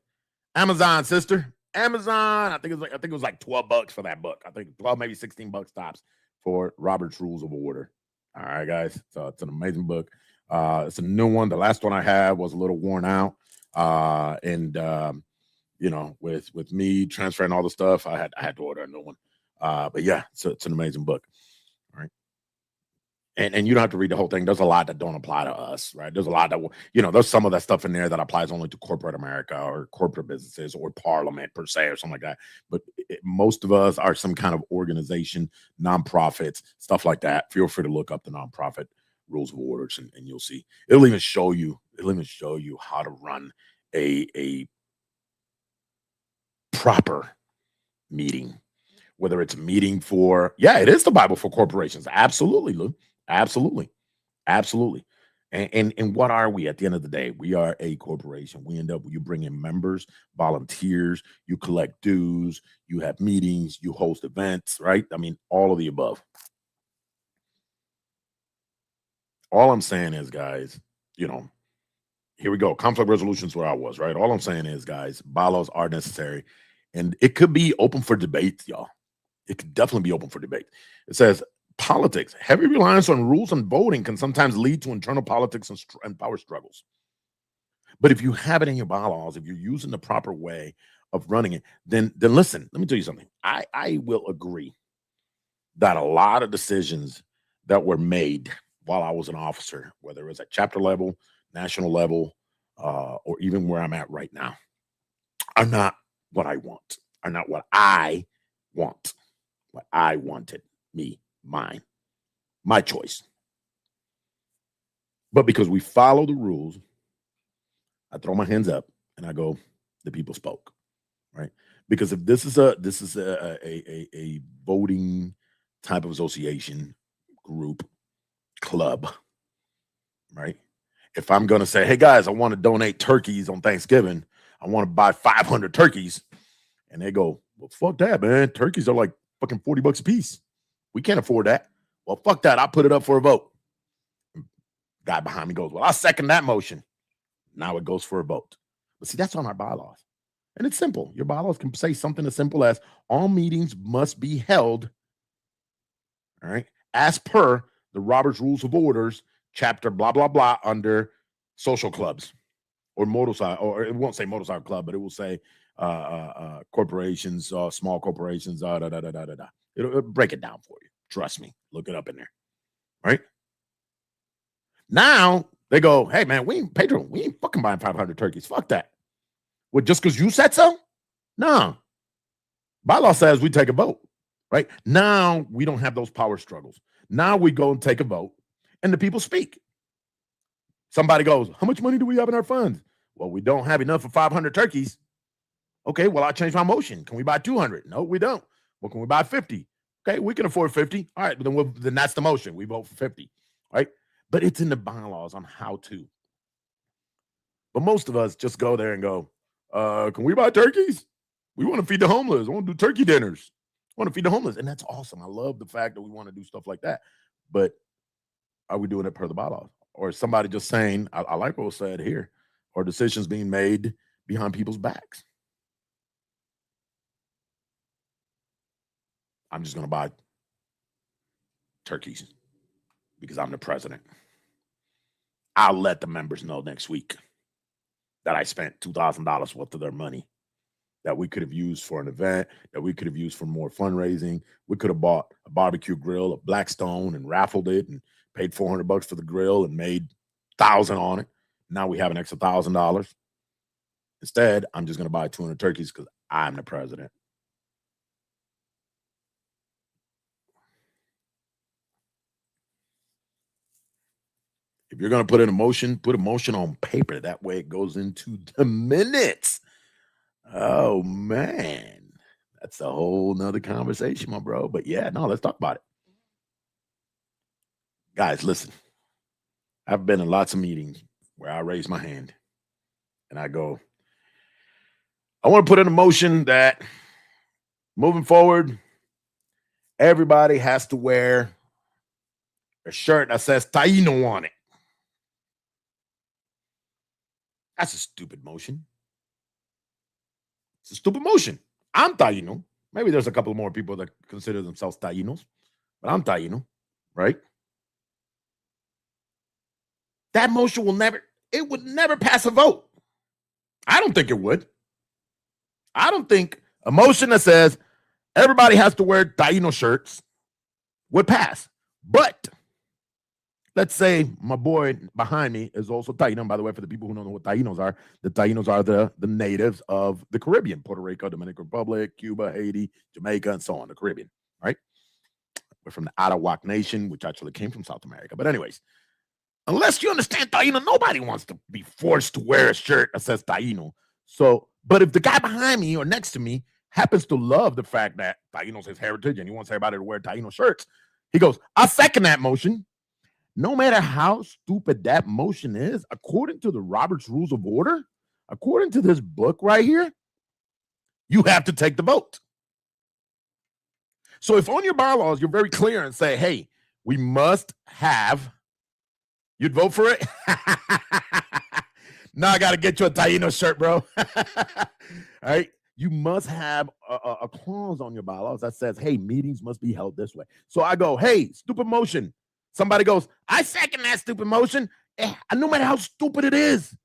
Speaker 3: Amazon, sister. Amazon, I think it was like $12 for that book. I think 12, maybe $16 tops for Robert's Rules of Order. All right, guys. So it's an amazing book. It's a new one. The last one I had was a little worn out. With me transferring all the stuff, I had to order a new one. But yeah, so it's an amazing book. All right. And you don't have to read the whole thing. There's a lot that don't apply to us, right? There's a lot that, there's some of that stuff in there that applies only to corporate America or corporate businesses or Parliament per se or something like that. But most of us are some kind of organization, nonprofits, stuff like that. Feel free to look up the nonprofit rules of orders and you'll see. It'll even show you how to run a proper meeting, whether it's a meeting for, it is the Bible for corporations. Absolutely, Lou. Absolutely. And what are we at the end of the day? We are a corporation. You bring in members, volunteers, you collect dues, you have meetings, you host events, right? I mean, all of the above. All I'm saying is, guys, here we go. Conflict resolution is where I was, right? All I'm saying is, guys, bylaws are necessary. And it could be open for debate, y'all. It could definitely be open for debate. It says, politics, heavy reliance on rules and voting can sometimes lead to internal politics and power struggles. But if you have it in your bylaws, if you're using the proper way of running it, then listen, let me tell you something. I will agree that a lot of decisions that were made while I was an officer, whether it was at chapter level, national level, or even where I'm at right now, are not what I want, are not what I want, what I wanted, me, mine, my choice. But because we follow the rules, I throw my hands up and I go, the people spoke, right? Because if this is a voting type of association, group, club, right? If I'm going to say, hey, guys, I want to donate turkeys on Thanksgiving. I want to buy 500 turkeys. And they go, well, fuck that, man. Turkeys are like fucking $40 a piece. We can't afford that. Well, fuck that. I'll put it up for a vote. Guy behind me goes, well, I'll second that motion. Now it goes for a vote. But see, that's on our bylaws. And it's simple. Your bylaws can say something as simple as all meetings must be held, all right, as per the Robert's Rules of Orders, chapter blah, blah, blah, under social clubs or motorcycle, or it won't say motorcycle club, but it will say corporations, small corporations, da, da, da, da, da, da. It'll break it down for you. Trust me. Look it up in there, right? Now they go, hey, man, we ain't fucking buying 500 turkeys. Fuck that. Well, just because you said so? No. Bylaw says we take a vote, right? Now we don't have those power struggles. Now we go and take a vote, and the people speak. Somebody goes, how much money do we have in our funds? Well, we don't have enough for 500 turkeys. Okay, well, I'll change my motion. Can we buy 200? No, we don't. Well, can we buy 50? Okay, we can afford 50. All right, then that's the motion. We vote for 50, right? But it's in the bylaws on how to. But most of us just go there and go, can we buy turkeys? We want to feed the homeless. I want to do turkey dinners. I want to feed the homeless. And that's awesome. I love the fact that we want to do stuff like that. But are we doing it per the bylaws? Or is somebody just saying, I like what was said here, or decisions being made behind people's backs? I'm just going to buy turkeys because I'm the president. I'll let the members know next week that I spent $2,000 worth of their money that we could have used for an event, that we could have used for more fundraising. We could have bought a barbecue grill, a Blackstone, and raffled it and paid $400 for the grill and made $1,000 on it. Now we have an extra $1,000. Instead, I'm just going to buy 200 turkeys because I'm the president. If you're going to put in a motion, put a motion on paper. That way it goes into the minutes. Oh, man. That's a whole nother conversation, my bro. But yeah, no, let's talk about it. Guys, listen. I've been in lots of meetings where I raise my hand and I go, I want to put in a motion that moving forward, everybody has to wear a shirt that says Taino on it. That's a stupid motion. It's a stupid motion. I'm Taino. Maybe there's a couple more people that consider themselves Tainos, but I'm Taino, right? That motion would never pass a vote. I don't think it would. I don't think a motion that says everybody has to wear Taino shirts would pass. But let's say my boy behind me is also Taino. By the way, for the people who don't know what Tainos are, the Tainos are the natives of the Caribbean, Puerto Rico, Dominican Republic, Cuba, Haiti, Jamaica, and so on, the Caribbean, right? We're from the Arawak Nation, which actually came from South America. But anyways, unless you understand Taino, nobody wants to be forced to wear a shirt that says Taino. So, but if the guy behind me or next to me happens to love the fact that Taino's his heritage and he wants everybody to wear Taino shirts, he goes, I second that motion. No matter how stupid that motion is, according to the Robert's Rules of Order, according to this book right here, you have to take the vote. So if on your bylaws, you're very clear and say, hey, we must have, you'd vote for it? Now I got to get you a Taino shirt, bro. All right. You must have a clause on your bylaws that says, hey, meetings must be held this way. So I go, hey, stupid motion. Somebody goes, I second that stupid motion. No matter how stupid it is,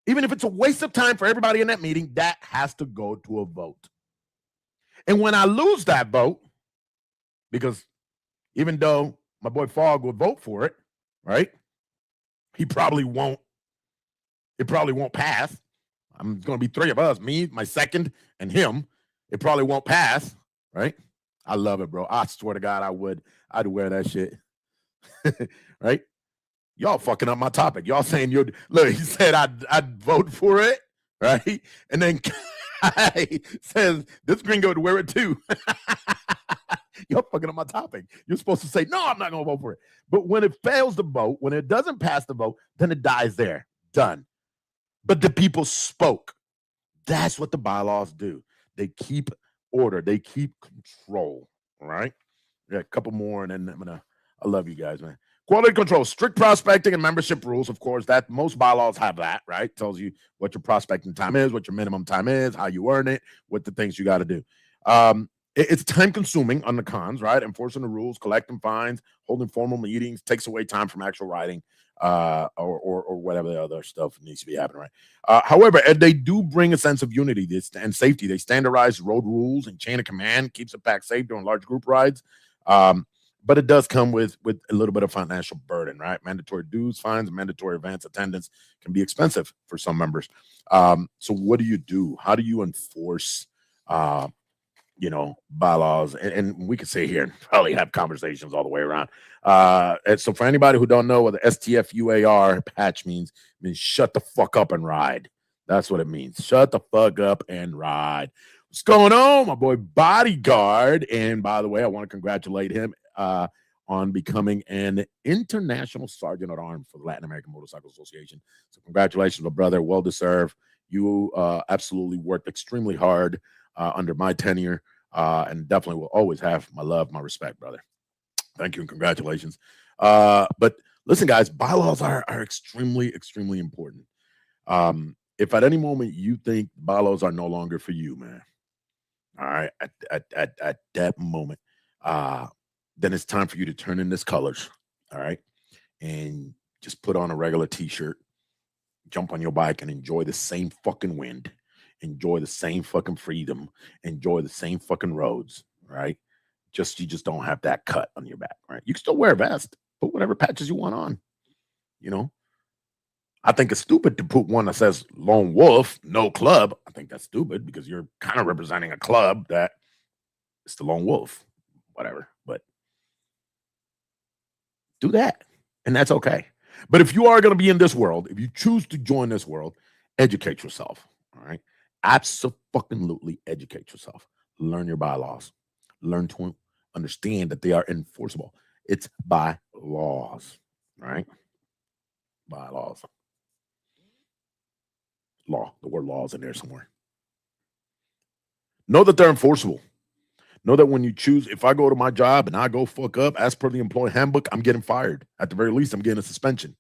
Speaker 3: even if it's a waste of time for everybody in that meeting, that has to go to a vote. And when I lose that vote, because even though my boy Fogg would vote for it, right? It probably won't pass. I'm going to be three of us, me, my second, and him. It probably won't pass, right? I love it, bro. I swear to God, I'd wear that shit. Right? Y'all fucking up my topic. Y'all saying look, he said I'd vote for it, right? And then Kai says this gringo would wear it too. You're fucking up my topic. You're supposed to say, no, I'm not going to vote for it. But when it fails the vote, when it doesn't pass the vote, then it dies there. Done. But the people spoke. That's what the bylaws do. They keep order. They keep control. All right. Yeah, a couple more, and then I love you guys, man. Quality control, strict prospecting and membership rules. Of course, that most bylaws have that, right? Tells you what your prospecting time is, what your minimum time is, how you earn it, what the things you got to do. It's time consuming on the cons, right? Enforcing the rules, collecting fines, holding formal meetings takes away time from actual writing, or whatever the other stuff needs to be happening, right? However, they do bring a sense of unity and safety. They standardize road rules and chain of command, keeps the pack safe during large group rides. But it does come with a little bit of financial burden, right? Mandatory dues, fines, mandatory events attendance can be expensive for some members. So what do you do? How do you enforce, bylaws? And we could sit here and probably have conversations all the way around. And so for anybody who don't know what the STFUAR patch means shut the fuck up and ride. That's what it means. Shut the fuck up and ride. What's going on, my boy Bodyguard? And by the way, I want to congratulate him on becoming an international sergeant at arms for the Latin American Motorcycle Association. So congratulations, my brother. Well deserved. You absolutely worked extremely hard under my tenure, and definitely will always have my love, my respect, brother. Thank you and congratulations. But listen, guys, bylaws are extremely, extremely important. If at any moment you think bylaws are no longer for you, man, all right, at that moment, then it's time for you to turn in this colors, all right, and just put on a regular t-shirt, jump on your bike, and enjoy the same fucking wind, enjoy the same fucking freedom, enjoy the same fucking roads, right? You just don't have that cut on your back, right? You can still wear a vest, put whatever patches you want on, I think it's stupid to put one that says Lone Wolf, no club. I think that's stupid because you're kind of representing a club that is the Lone Wolf, whatever. But do that, and that's okay. But if you are going to be in this world, if you choose to join this world, educate yourself, all right? Absolutely educate yourself. Learn your bylaws. Learn to understand that they are enforceable. It's by laws, right? Bylaws. Law. The word law is in there somewhere. Know that they're enforceable. Know that when you choose, if I go to my job and I go fuck up, as per the employee handbook, I'm getting fired. At the very least, I'm getting a suspension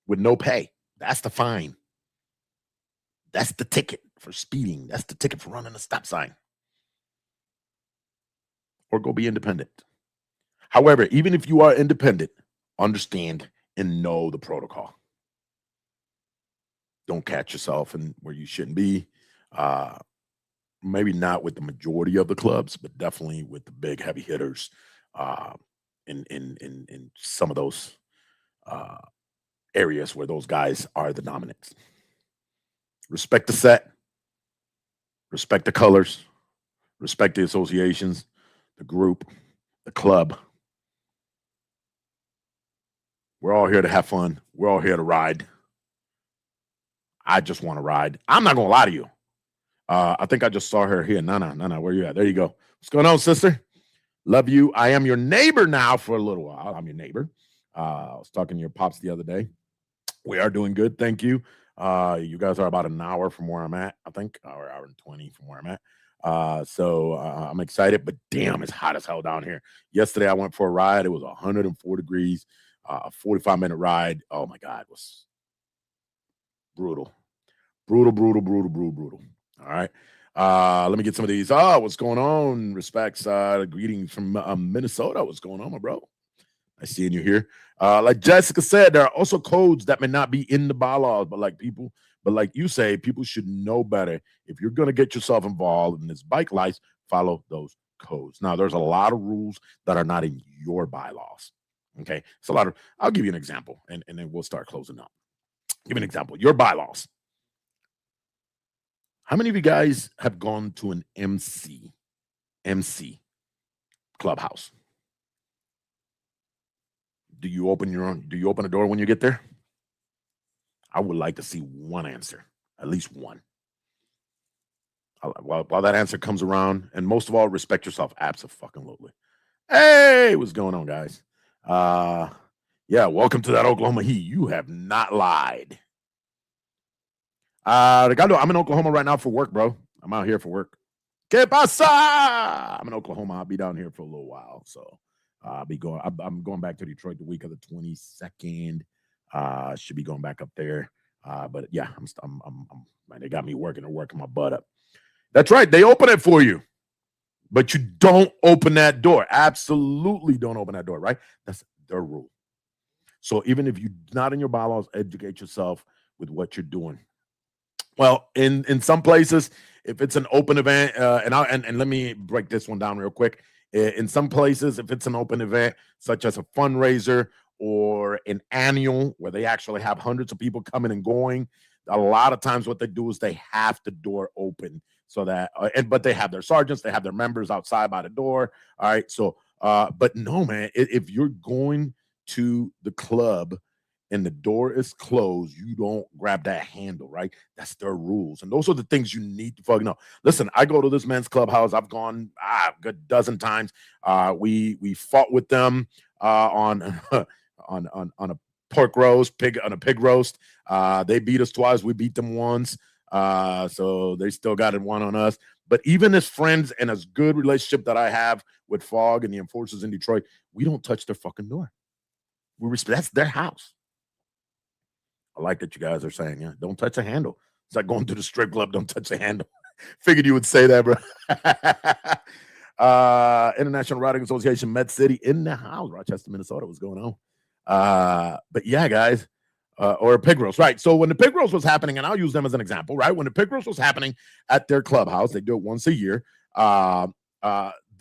Speaker 3: with no pay. That's the fine. That's the ticket for speeding. That's the ticket for running a stop sign. Or go be independent. However, even if you are independent, understand and know the protocol. Don't catch yourself in where you shouldn't be. Maybe not with the majority of the clubs, but definitely with the big heavy hitters in some of those areas where those guys are the dominants. Respect the set, respect the colors, respect the associations, the group, the club. We're all here to have fun. We're all here to ride. I just want to ride. I'm not going to lie to you. I think I just saw her here. Nana, where you at? There you go. What's going on, sister? Love you. I am your neighbor now for a little while. I'm your neighbor. I was talking to your pops the other day. We are doing good. Thank you. You guys are about an hour from where I'm at, I think, or hour and 20 from where I'm at. So I'm excited, but damn, it's hot as hell down here. Yesterday, I went for a ride. It was 104 degrees, a 45-minute ride. Oh, my God. It was brutal. Brutal. All right. Let me get some of these. What's going on? Respects. Greetings from Minnesota. What's going on, my bro? Nice seeing you here. Like Jessica said, there are also codes that may not be in the bylaws, but like you say, people should know better. If you're going to get yourself involved in this bike life, follow those codes. Now, there's a lot of rules that are not in your bylaws. Okay. It's a lot of, I'll give you an example and then we'll start closing up. Give me an example. Your bylaws. How many of you guys have gone to an MC clubhouse? Do you open a door when you get there? I would like to see one answer, at least one. While that answer comes around, and most of all, respect yourself. Absolutely. Hey, what's going on, guys? Yeah, welcome to that Oklahoma Heat. You have not lied. Ricardo, I'm in Oklahoma right now for work, bro. I'm out here for work. ¿Qué pasa? I'm in Oklahoma. I'll be down here for a little while, so I'll be going. I'm going back to Detroit the week of the 22nd. Should be going back up there. But yeah, man, they got me working my butt up. That's right. They open it for you, but you don't open that door. Absolutely don't open that door, right? That's their rule. So even if you're not in your bylaws, educate yourself with what you're doing. Well, in some places, if it's an open event, and let me break this one down real quick. In some places, if it's an open event, such as a fundraiser or an annual where they actually have hundreds of people coming and going, a lot of times what they do is they have the door open so that, but they have their sergeants, they have their members outside by the door. All right, so, but no, man, if you're going to the club and the door is closed, you don't grab that handle, right? That's their rules. And those are the things you need to fucking know. Listen, I go to this men's clubhouse. I've gone a good dozen times. We fought with them on on a pork roast, on a pig roast. They beat us twice. We beat them once. So they still got it one on us. But even as friends and as good relationship that I have with Fogg and the enforcers in Detroit, we don't touch their fucking door. We respect, that's their house. I like that you guys are saying, yeah, don't touch a handle. It's like going to the strip club, don't touch a handle. Figured you would say that, bro. International Riding Association, Med City in the house, Rochester, Minnesota. What's going on? But yeah, guys, or a pig roast, right? So when the pig roast was happening, and I'll use them as an example, right? When the pig roast was happening at their clubhouse, they do it once a year.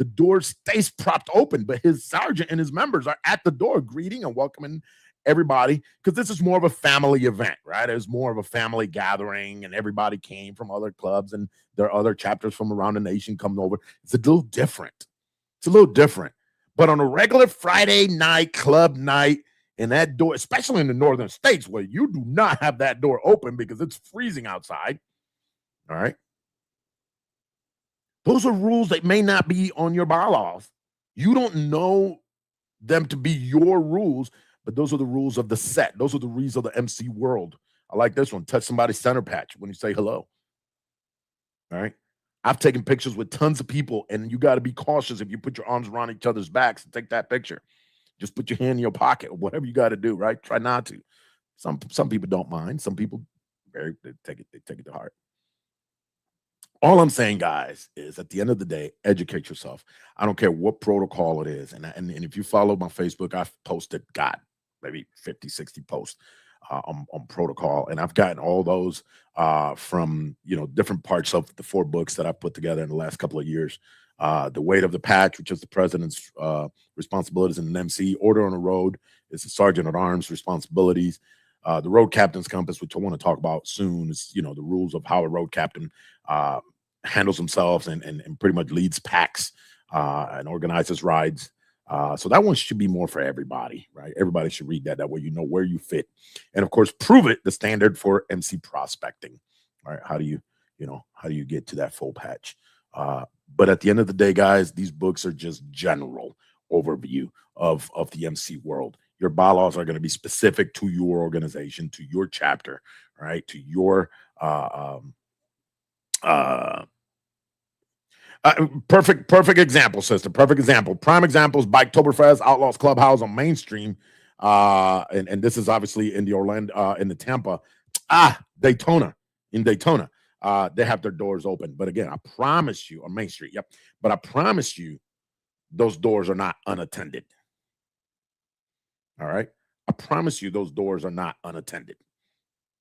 Speaker 3: The door stays propped open, but his sergeant and his members are at the door greeting and welcoming everybody, because this is more of a family event, right? It's more of a family gathering, and everybody came from other clubs and there are other chapters from around the nation coming over. It's a little different. But on a regular Friday night, club night, and that door, especially in the northern states where you do not have that door open because it's freezing outside, all right? Those are rules that may not be on your bylaws. You don't know them to be your rules, but those are the rules of the set. Those are the rules of the MC world. I like this one. Touch somebody's center patch when you say hello. All right. I've taken pictures with tons of people, and you got to be cautious if you put your arms around each other's backs and take that picture. Just put your hand in your pocket or whatever you got to do, right? Try not to. Some people don't mind. Some people they take it to heart. All I'm saying, guys, is at the end of the day, educate yourself. I don't care what protocol it is. And if you follow my Facebook, I've posted, maybe 50, 60 posts on protocol. And I've gotten all those from, different parts of the 4 books that I've put together in the last couple of years. The Weight of the Patch, which is the president's responsibilities in an MC. Order on the Road is the sergeant at arms responsibilities. The Road Captain's Compass, which I want to talk about soon, is, the rules of how a road captain handles themselves and pretty much leads packs and organizes rides. So that one should be more for everybody, right? Everybody should read that. That way you know where you fit. And of course, Prove It, the standard for MC prospecting. All right. How do you get to that full patch? But at the end of the day, guys, these books are just general overview of the MC world. Your bylaws are going to be specific to your organization, to your chapter, right? To your perfect example, sister. Perfect example. Prime example is Biketoberfest, Outlaws Clubhouse on Mainstream. And this is obviously in the Orlando, in the Tampa, Daytona. In Daytona, they have their doors open. But again, I promise you, on Main Street, yep. But I promise you, those doors are not unattended. All right. I promise you, those doors are not unattended.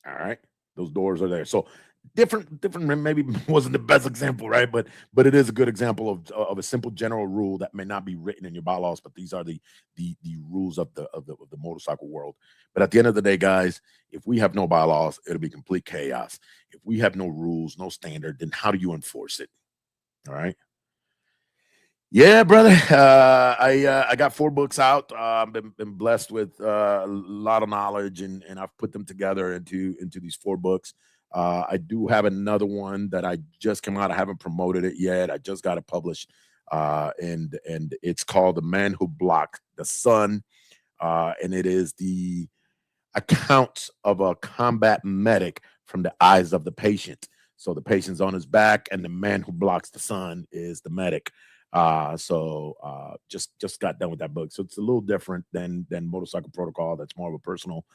Speaker 3: All right. Those doors are there. So different maybe wasn't the best example, right? But it is a good example of a simple general rule that may not be written in your bylaws, but these are the rules of the motorcycle world. But at the end of the day, guys, if we have no bylaws, it'll be complete chaos. If we have no rules, no standard, then how do you enforce it? All right. Yeah, brother. I got 4 books out. Been blessed with a lot of knowledge, and I've put them together into these 4 books. I do have another one that I just came out. I haven't promoted it yet. I just got it published, and it's called "The Man Who Blocked the Sun," and it is the account of a combat medic from the eyes of the patient. So the patient's on his back, and the man who blocks the sun is the medic. Just got done with that book, so it's a little different than Motorcycle Protocol. That's more of a personal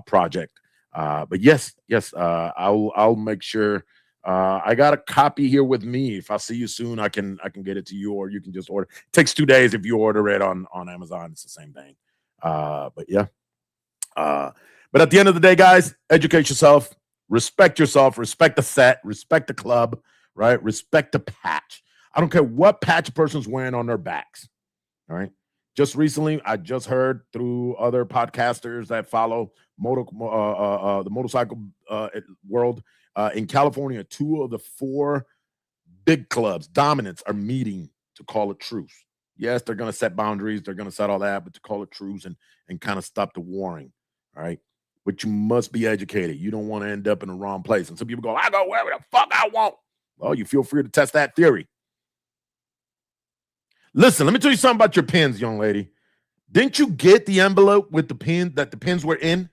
Speaker 3: project. But yes, I'll make sure. I got a copy here with me. If I see you soon, I can get it to you, or you can just order. It takes 2 days if you order it on Amazon. It's the same thing. But yeah. But at the end of the day, guys, educate yourself, respect the set, respect the club, right? Respect the patch. I don't care what patch a person's wearing on their backs. All right. Just recently, I just heard through other podcasters that follow the motorcycle world in California, 2 of the 4 big clubs, dominants, are meeting to call a truce. Yes, they're going to set boundaries, they're going to set all that, but to call a truce and kind of stop the warring. All right. But you must be educated. You don't want to end up in the wrong place. And some people go, I go wherever the fuck I want. Well, you feel free to test that theory. Listen, let me tell you something about your pins, young lady. Didn't you get the envelope with the pin that the pins were in?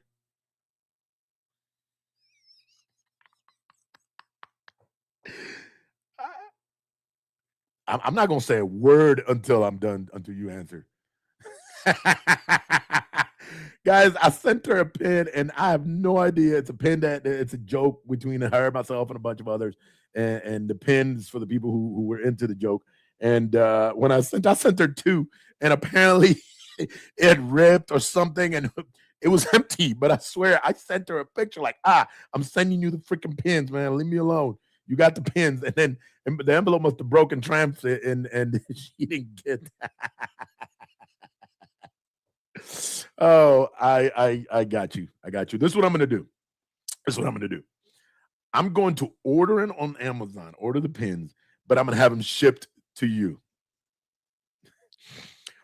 Speaker 3: I'm not going to say a word until I'm done, until you answer. Guys, I sent her a pin, and I have no idea. It's a pin that it's a joke between her, myself, and a bunch of others. And the pins for the people who were into the joke. And when I sent her 2, and apparently it ripped or something, and it was empty. But I swear, I sent her a picture like, I'm sending you the freaking pins, man. Leave me alone. You got the pins. And then the envelope must have broken transit, and she didn't get that. Oh, I got you. I got you. This is what I'm gonna do. I'm going to order it on Amazon, order the pins, but I'm gonna have them shipped to you.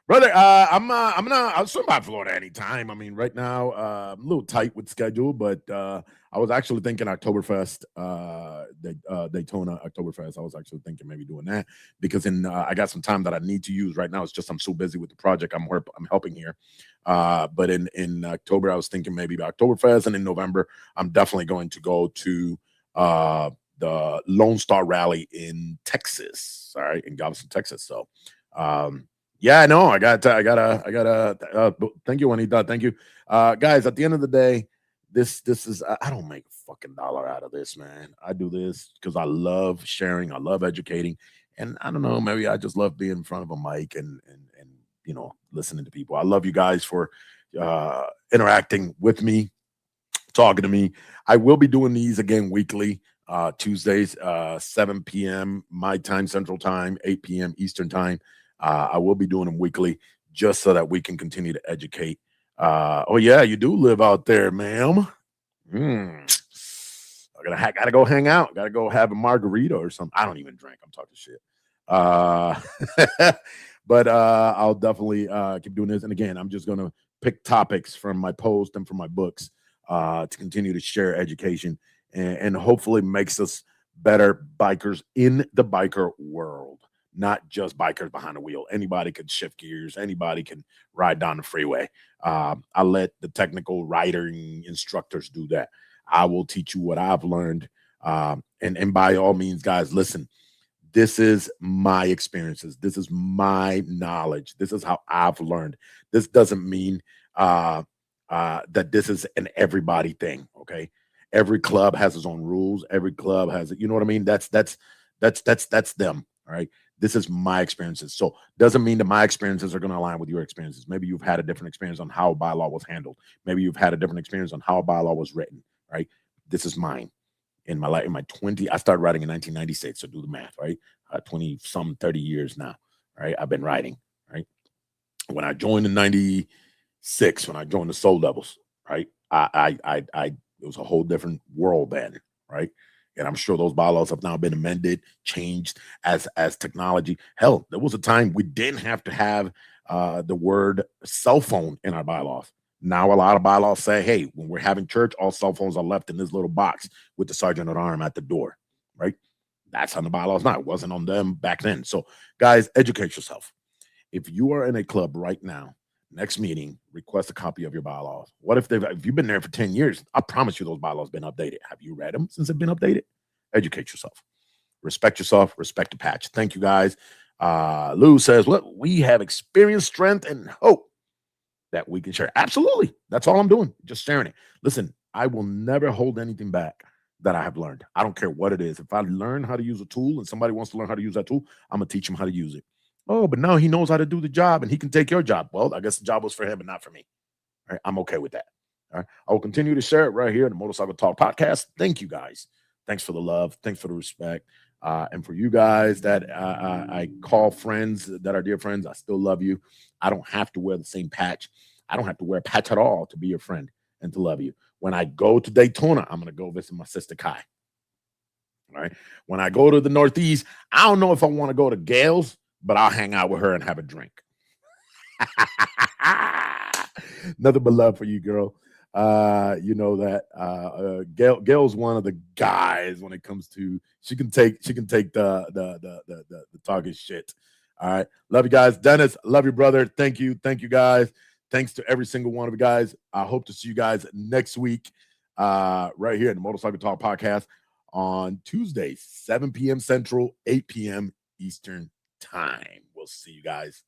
Speaker 3: Brother, I'll swim by Florida anytime. I mean, right now, I'm a little tight with schedule, but I was actually thinking Oktoberfest, Daytona Oktoberfest. I was actually thinking maybe doing that because I got some time that I need to use right now. It's just I'm so busy with the project I'm helping here. But in October, I was thinking maybe Oktoberfest, and in November, I'm definitely going to go to the Lone Star Rally in Texas. All right, in Galveston, Texas. So. Yeah, I know. I got. Thank you, Juanita. Thank you, guys. At the end of the day, this is. I don't make a fucking dollar out of this, man. I do this because I love sharing. I love educating, and I don't know. Maybe I just love being in front of a mic and listening to people. I love you guys for interacting with me, talking to me. I will be doing these again weekly. Tuesdays, 7 p.m. my time, Central Time, 8 p.m. Eastern Time. I will be doing them weekly just so that we can continue to educate. Oh, yeah, you do live out there, ma'am. I gotta go hang out. Gotta go have a margarita or something. I don't even drink. I'm talking shit. But I'll definitely keep doing this. And again, I'm just gonna pick topics from my post and from my books to continue to share education and hopefully makes us better bikers in the biker world. Not just bikers behind the wheel. Anybody can shift gears. Anybody can ride down the freeway. I let the technical riding instructors do that. I will teach you what I've learned. And by all means, guys, listen, this is my experiences. This is my knowledge. This is how I've learned. This doesn't mean that this is an everybody thing. Okay. Every club has its own rules. Every club has it. You know what I mean? That's them. All right. This is my experiences. So doesn't mean that my experiences are going to align with your experiences. Maybe you've had a different experience on how a bylaw was handled. Maybe you've had a different experience on how a bylaw was written, right? This is mine. In my life, in my 20, I started writing in 1996. So do the math, right? 30 years now, right? I've been writing, right? When I joined in 96, when I joined the Soul Levels, right? It was a whole different world then, right? And I'm sure those bylaws have now been amended, changed as technology. Hell, there was a time we didn't have to have the word cell phone in our bylaws. Now, a lot of bylaws say, hey, when we're having church, all cell phones are left in this little box with the sergeant at arm at the door, right? That's on the bylaws now. It wasn't on them back then. So, guys, educate yourself. If you are in a club right now, next meeting, request a copy of your bylaws. What if you've been there for 10 years? I promise you those bylaws been updated. Have you read them since they've been updated? Educate yourself. Respect yourself. Respect the patch. Thank you, guys. Lou says, look, we have experience, strength, and hope that we can share. Absolutely. That's all I'm doing. Just sharing it. Listen, I will never hold anything back that I have learned. I don't care what it is. If I learn how to use a tool and somebody wants to learn how to use that tool, I'm going to teach them how to use it. Oh, but now he knows how to do the job and he can take your job. Well, I guess the job was for him and not for me. All right. I'm okay with that. All right. I will continue to share it right here in the Motorcycle Talk podcast. Thank you, guys. Thanks for the love. Thanks for the respect. And for you guys that I call friends that are dear friends, I still love you. I don't have to wear the same patch. I don't have to wear a patch at all to be your friend and to love you. When I go to Daytona, I'm going to go visit my sister Kai. All right. When I go to the Northeast, I don't know if I want to go to Gail's, but I'll hang out with her and have a drink. Nothing but love for you, girl. You know that Gail's one of the guys when it comes to she can take the talking shit. All right. Love you guys. Dennis, love you, brother. Thank you. Thank you, guys. Thanks to every single one of you guys. I hope to see you guys next week right here in the Motorcycle Talk podcast on Tuesday, 7 p.m. Central, 8 p.m. Eastern time. We'll see you guys.